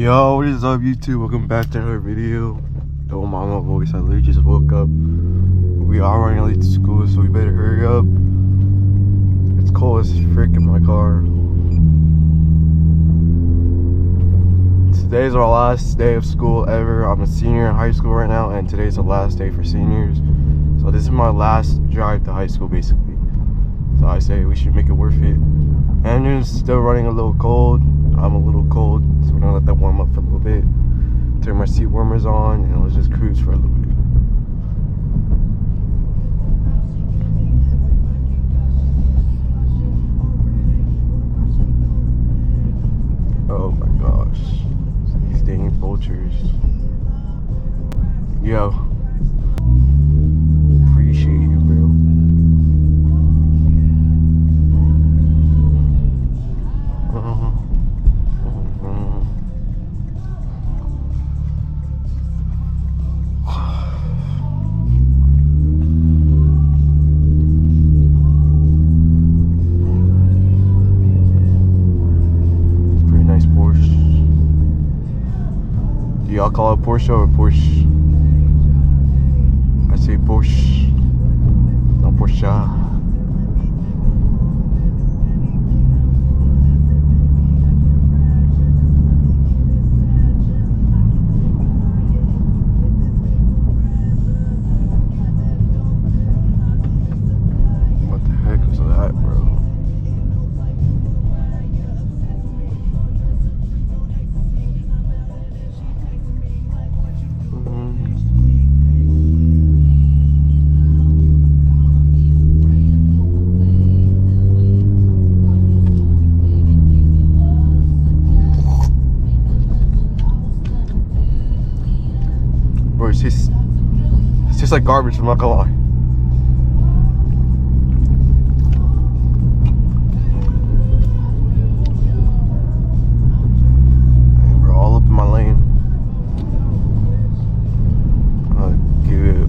Yo, what is up YouTube? Welcome back to another video. Don't mind my voice, I literally just woke up. We are running late to school, so we better hurry up. It's cold as frick in my car. Today's our last day of school ever. I'm a senior in high school right now, and today's the last day for seniors. So this is my last drive to high school basically. So I say we should make it worth it. Engine's still running a little cold. I'm a little cold, so we're gonna let that warm up for a little bit. Turn my seat warmers on, and let's just cruise for a little bit. Oh my gosh, these dang vultures. Yo, appreciate you, bro. Y'all call it Porsche or Porsche? I say Porsche, not Porsche. What the heck was that, bro? It's just like garbage, I'm not gonna lie. And we're all up in my lane. I'll give it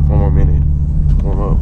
1 more minute to warm up.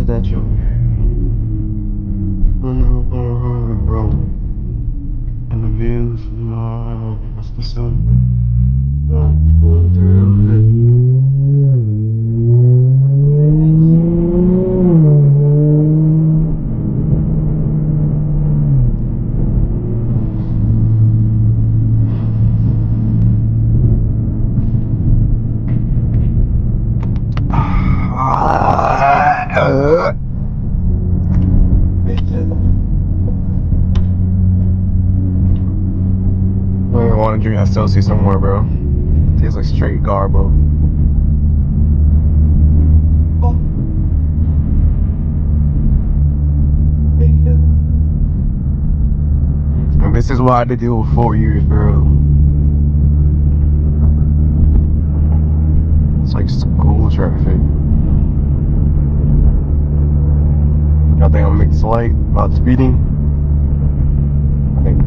like that, yo. Bro. And the views, what's the sun? I want to drink that Celsius somewhere, bro. Tastes like straight garbo. And this is why I had to deal with 4 years, bro. It's like school traffic. Y'all think I'm making slight about speeding? I think.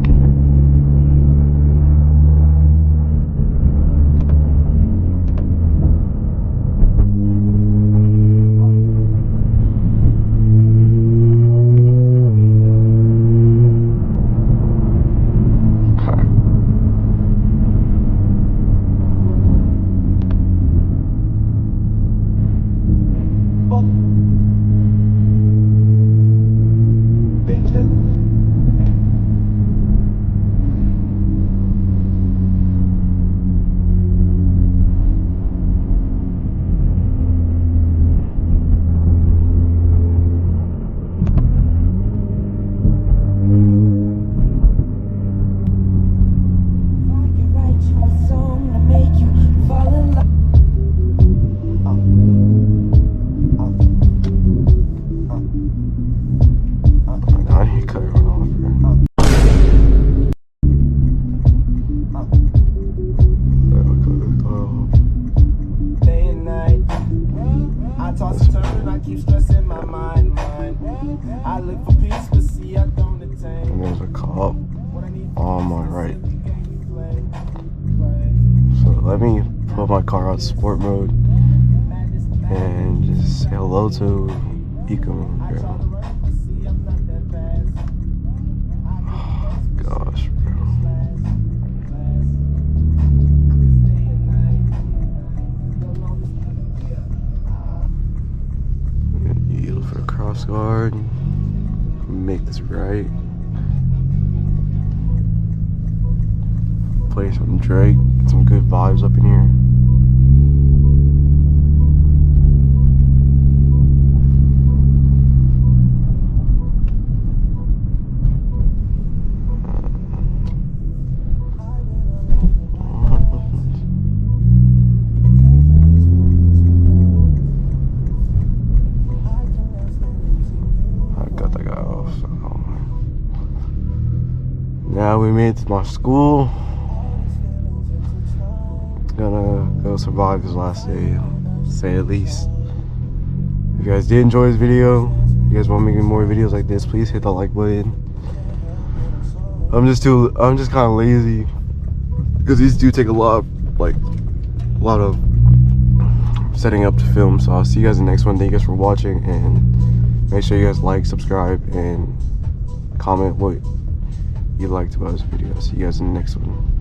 And there's a cop on my right. So let me put my car on sport mode and just say hello to eco mode, bro. Oh, gosh, bro. I'm gonna yield for a cross guard. Make this right. Play some Drake. Get some good vibes up in here. Now we made it to my school. Gonna go survive this last day, say at least. If you guys did enjoy this video, if you guys want to make more videos like this, please hit that like button. I'm just kind of lazy because these do take a lot of setting up to film. So I'll see you guys in the next one. Thank you guys for watching, and make sure you guys like, subscribe, and comment what you liked about this video. See you guys in the next one.